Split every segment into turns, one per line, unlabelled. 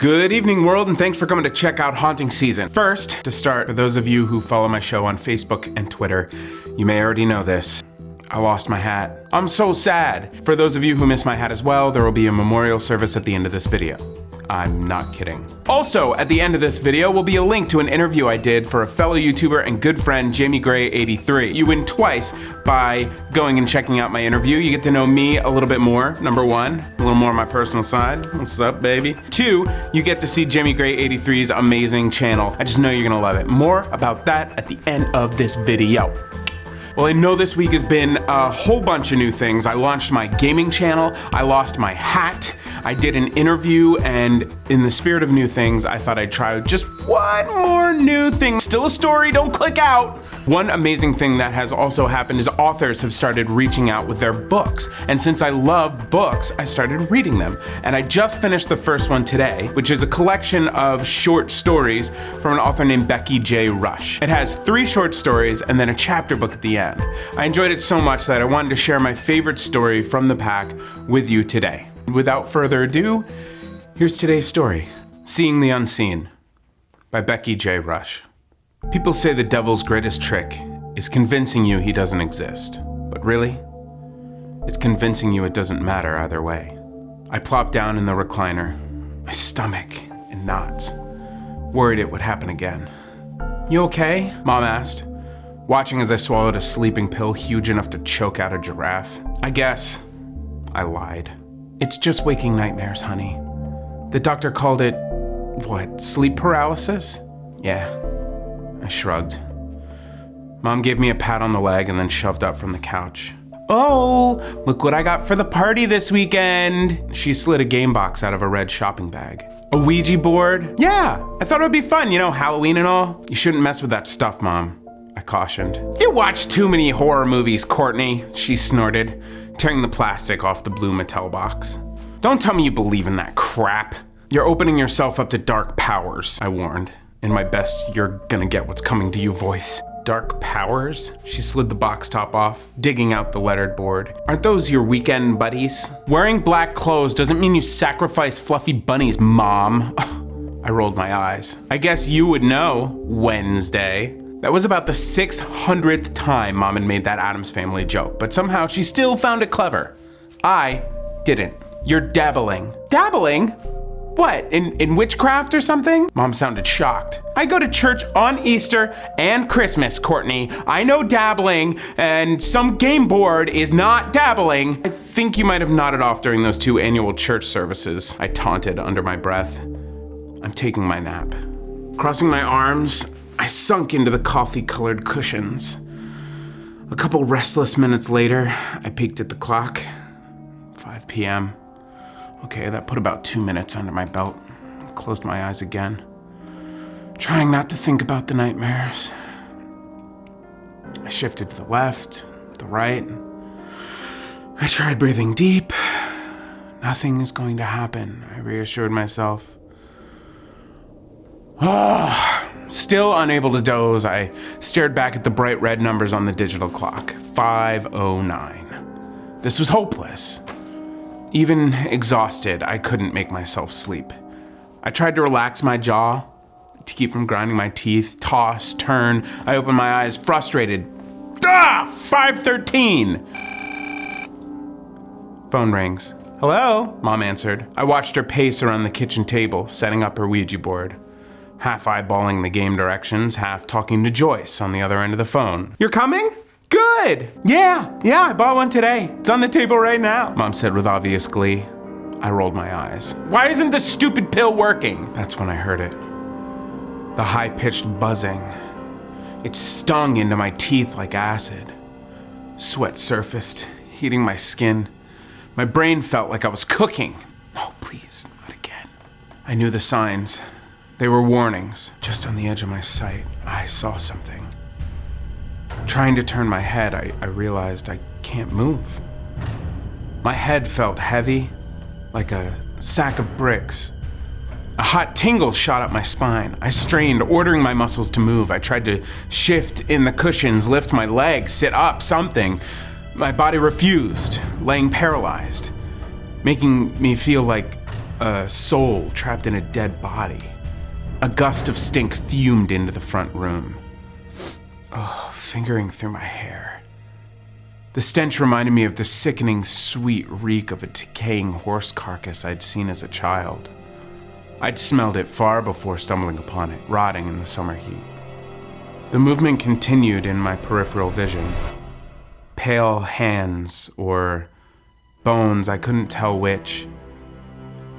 Good evening, world, and thanks for coming to check out Haunting Season. First, to start, for those of you who follow my show on Facebook and Twitter, you may already know this. I lost my hat. I'm so sad. For those of you who missed my hat as well, there will be a memorial service at the end of this video. I'm not kidding. Also, at the end of this video will be a link to an interview I did for a fellow YouTuber and good friend, Jamie Gray 83. You win twice by going and checking out my interview. You get to know me a little bit more, number one, a little more on my personal side. What's up, baby? Two, you get to see Jamie Gray 83's amazing channel. I just know you're gonna love it. More about that at the end of this video. Well, I know this week has been a whole bunch of new things. I launched my gaming channel, I lost my hat, I did an interview, and in the spirit of new things, I thought I'd try just one more new thing. Still a story, don't click out. One amazing thing that has also happened is authors have started reaching out with their books. And since I love books, I started reading them. And I just finished the first one today, which is a collection of short stories from an author named Becky RHUSH. It has 3 short stories and then a chapter book at the end. I enjoyed it so much that I wanted to share my favorite story from the pack with you today. Without further ado, here's today's story, Seeing the Unseen by Becky RHUSH. People say the devil's greatest trick is convincing you he doesn't exist. But really, it's convincing you it doesn't matter either way. I plopped down in the recliner, my stomach in knots, worried it would happen again. You okay? Mom asked, watching as I swallowed a sleeping pill huge enough to choke out a giraffe. I guess I lied. It's just waking nightmares, honey. The doctor called it, what, sleep paralysis? Yeah, I shrugged. Mom gave me a pat on the leg and then shoved up from the couch. Oh, look what I got for the party this weekend. She slid a game box out of a red shopping bag. A Ouija board? Yeah, I thought it would be fun, you know, Halloween and all. You shouldn't mess with that stuff, Mom, I cautioned. You watch too many horror movies, Courtney, she snorted, tearing the plastic off the blue Mattel box. Don't tell me you believe in that crap. You're opening yourself up to dark powers, I warned, in my best you're gonna get what's coming to you voice. Dark powers? She slid the box top off, digging out the lettered board. Aren't those your weekend buddies? Wearing black clothes doesn't mean you sacrifice fluffy bunnies, Mom. I rolled my eyes. I guess you would know, Wednesday. That was about the 600th time Mom had made that Addams Family joke, but somehow she still found it clever. I didn't. You're dabbling. Dabbling? What, in witchcraft or something? Mom sounded shocked. I go to church on Easter and Christmas, Courtney. I know dabbling, and some game board is not dabbling. I think you might have nodded off during those 2 annual church services, I taunted under my breath. I'm taking my nap. Crossing my arms, I sunk into the coffee-colored cushions. A couple restless minutes later, I peeked at the clock. 5 p.m. Okay, that put about 2 minutes under my belt. I closed my eyes again, trying not to think about the nightmares. I shifted to the left, the right. I tried breathing deep. Nothing is going to happen, I reassured myself. Still unable to doze, I stared back at the bright red numbers on the digital clock. 5:09. This was hopeless. Even exhausted, I couldn't make myself sleep. I tried to relax my jaw, to keep from grinding my teeth, toss, turn. I opened my eyes, frustrated. 5:13! Phone rings. Hello? Mom answered. I watched her pace around the kitchen table, setting up her Ouija board. Half eyeballing the game directions, half talking to Joyce on the other end of the phone. You're coming? Good! Yeah, I bought one today. It's on the table right now, Mom said with obvious glee. I rolled my eyes. Why isn't the stupid pill working? That's when I heard it. The high-pitched buzzing. It stung into my teeth like acid. Sweat surfaced, heating my skin. My brain felt like I was cooking. No, please, not again. I knew the signs. They were warnings. Just on the edge of my sight, I saw something. Trying to turn my head, I realized I can't move. My head felt heavy, like a sack of bricks. A hot tingle shot up my spine. I strained, ordering my muscles to move. I tried to shift in the cushions, lift my legs, sit up, something. My body refused, laying paralyzed, making me feel like a soul trapped in a dead body. A gust of stink fumed into the front room. Oh, fingering through my hair. The stench reminded me of the sickening, sweet reek of a decaying horse carcass I'd seen as a child. I'd smelled it far before stumbling upon it, rotting in the summer heat. The movement continued in my peripheral vision. Pale hands, or bones, I couldn't tell which,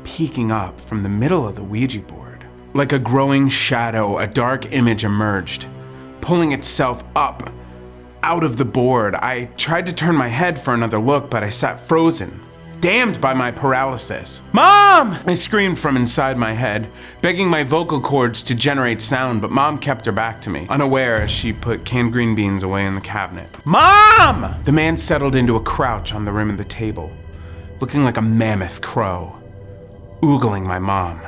peeking up from the middle of the Ouija board. Like a growing shadow, a dark image emerged, pulling itself up out of the board. I tried to turn my head for another look, but I sat frozen, damned by my paralysis. "Mom!" I screamed from inside my head, begging my vocal cords to generate sound, but Mom kept her back to me, unaware as she put canned green beans away in the cabinet. "Mom!" The man settled into a crouch on the rim of the table, looking like a mammoth crow, oogling my mom.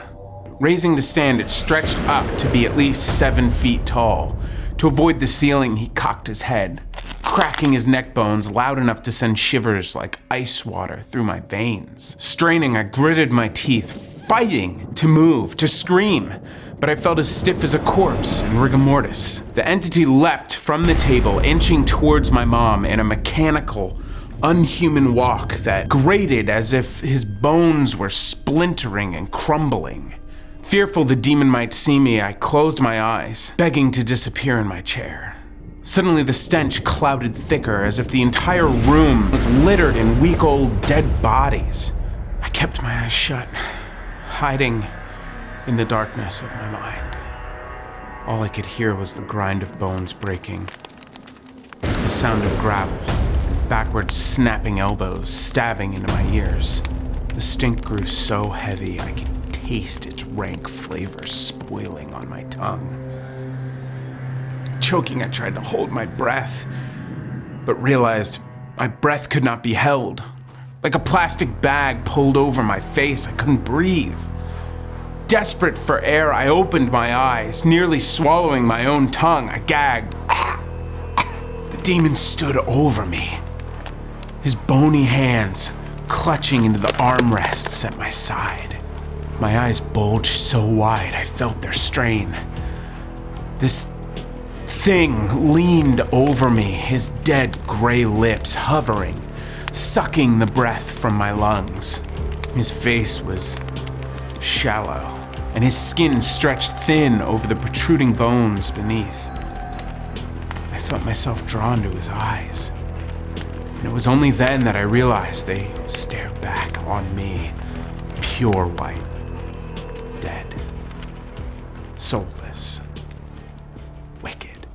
Raising to stand, it stretched up to be at least 7 feet tall. To avoid the ceiling, he cocked his head, cracking his neck bones loud enough to send shivers like ice water through my veins. Straining, I gritted my teeth, fighting to move, to scream, but I felt as stiff as a corpse in rigor mortis. The entity leapt from the table, inching towards my mom in a mechanical, unhuman walk that grated as if his bones were splintering and crumbling. Fearful the demon might see me, I closed my eyes, begging to disappear in my chair. Suddenly the stench clouded thicker, as if the entire room was littered in week-old dead bodies. I kept my eyes shut, hiding in the darkness of my mind. All I could hear was the grind of bones breaking, the sound of gravel, backward snapping elbows stabbing into my ears. The stink grew so heavy I could taste its rank flavor spoiling on my tongue. Choking, I tried to hold my breath, but realized my breath could not be held. Like a plastic bag pulled over my face, I couldn't breathe. Desperate for air, I opened my eyes, nearly swallowing my own tongue. I gagged. The demon stood over me, his bony hands clutching into the armrests at my side. My eyes bulged so wide I felt their strain. This thing leaned over me, his dead gray lips hovering, sucking the breath from my lungs. His face was shallow, and his skin stretched thin over the protruding bones beneath. I felt myself drawn to his eyes, and it was only then that I realized they stared back on me, pure white. Dead, soulless, wicked.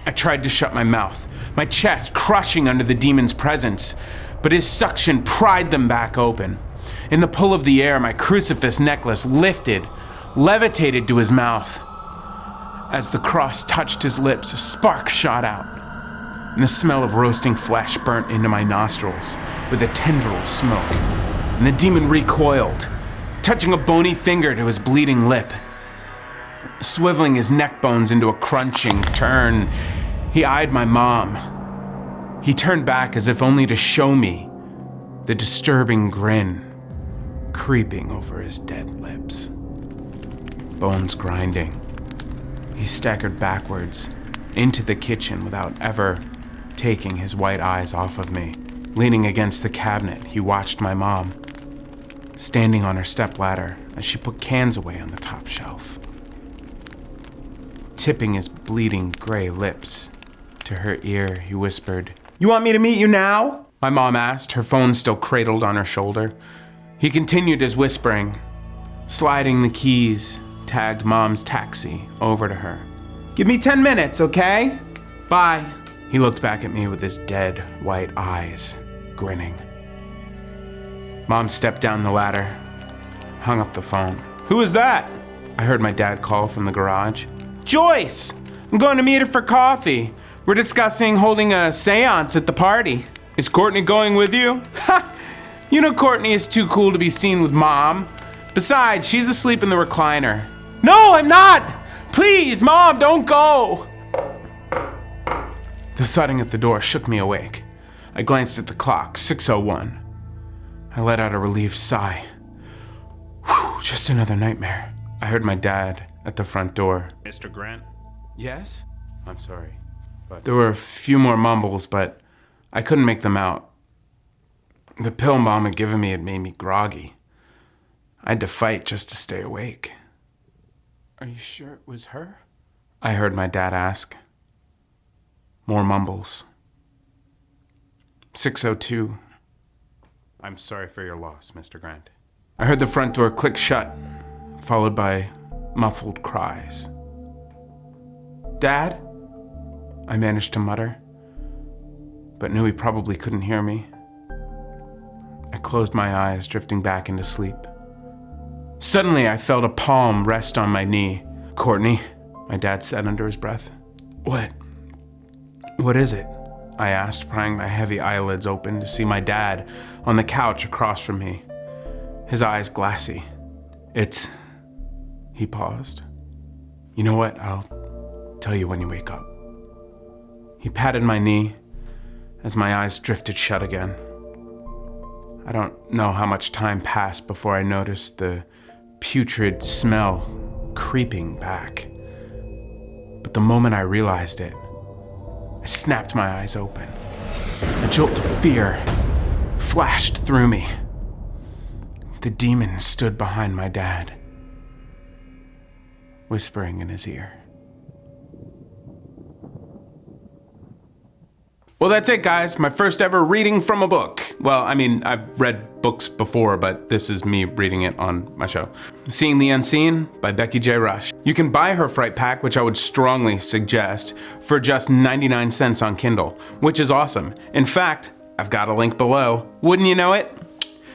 I tried to shut my mouth, my chest crushing under the demon's presence, but his suction pried them back open. In the pull of the air, my crucifix necklace lifted, levitated to his mouth. As the cross touched his lips, a spark shot out, and the smell of roasting flesh burnt into my nostrils with a tendril of smoke, and the demon recoiled, touching a bony finger to his bleeding lip. Swiveling his neck bones into a crunching turn, he eyed my mom. He turned back as if only to show me the disturbing grin creeping over his dead lips. Bones grinding. He staggered backwards into the kitchen without ever taking his white eyes off of me. Leaning against the cabinet, he watched my mom, standing on her stepladder as she put cans away on the top shelf. Tipping his bleeding gray lips to her ear, he whispered, "You want me to meet you now?" My mom asked, her phone still cradled on her shoulder. He continued his whispering, sliding the keys, tagged Mom's taxi over to her. "Give me 10 minutes, okay? Bye." He looked back at me with his dead white eyes, grinning. Mom stepped down the ladder, hung up the phone. "Who is that?" I heard my dad call from the garage. "Joyce! I'm going to meet her for coffee. We're discussing holding a seance at the party." "Is Courtney going with you?" "Ha! You know Courtney is too cool to be seen with Mom. Besides, she's asleep in the recliner." "No, I'm not! Please, Mom, don't go!" The thudding at the door shook me awake. I glanced at the clock, 6:01. I let out a relieved sigh. Just another nightmare. I heard my dad at the front door.
Mr. Grant?
Yes? I'm sorry. But there were a few more mumbles, but I couldn't make them out. The pill Mom had given me had made me groggy. I had to fight just to stay awake. Are you sure it was her? I heard my dad ask. More mumbles. 602.
I'm sorry for your loss, Mr. Grant.
I heard the front door click shut, followed by muffled cries. Dad? I managed to mutter, but knew he probably couldn't hear me. I closed my eyes, drifting back into sleep. Suddenly, I felt a palm rest on my knee. Courtney, my dad said under his breath. What is it? I asked, prying my heavy eyelids open to see my dad on the couch across from me, his eyes glassy. He paused. You know what? I'll tell you when you wake up. He patted my knee as my eyes drifted shut again. I don't know how much time passed before I noticed the putrid smell creeping back. But the moment I realized it, I snapped my eyes open. A jolt of fear flashed through me. The demon stood behind my dad, whispering in his ear. Well, that's it, guys. My first ever reading from a book. Well, I mean, I've read books before, but this is me reading it on my show. Seeing the Unseen by Becky J. Rush. You can buy her Fright Pack, which I would strongly suggest, for just 99 cents on Kindle, which is awesome. In fact, I've got a link below. Wouldn't you know it?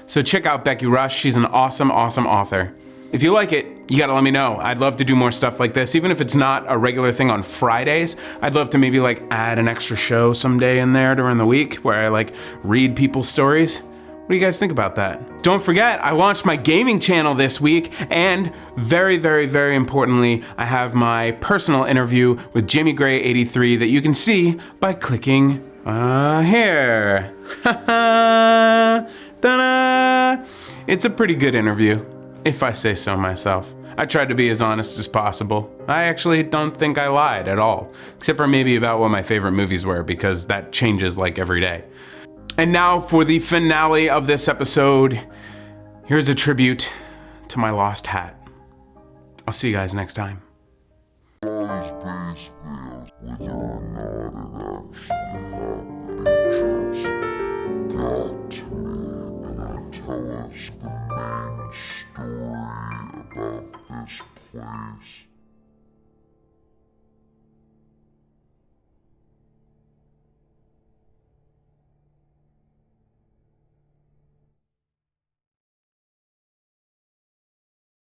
So check out Becky Rush. She's an awesome, awesome author. If you like it, you gotta let me know. I'd love to do more stuff like this. Even if it's not a regular thing on Fridays, I'd love to maybe add an extra show someday in there during the week where I read people's stories. What do you guys think about that? Don't forget, I launched my gaming channel this week, and very, very, very importantly, I have my personal interview with Jimmy Gray 83 that you can see by clicking here. Ta-da! It's a pretty good interview, if I say so myself. I tried to be as honest as possible. I actually don't think I lied at all, except for maybe about what my favorite movies were, because that changes every day. And now for the finale of this episode. Here's a tribute to my lost hat. I'll see you guys next time.
Tell us the main story about this place.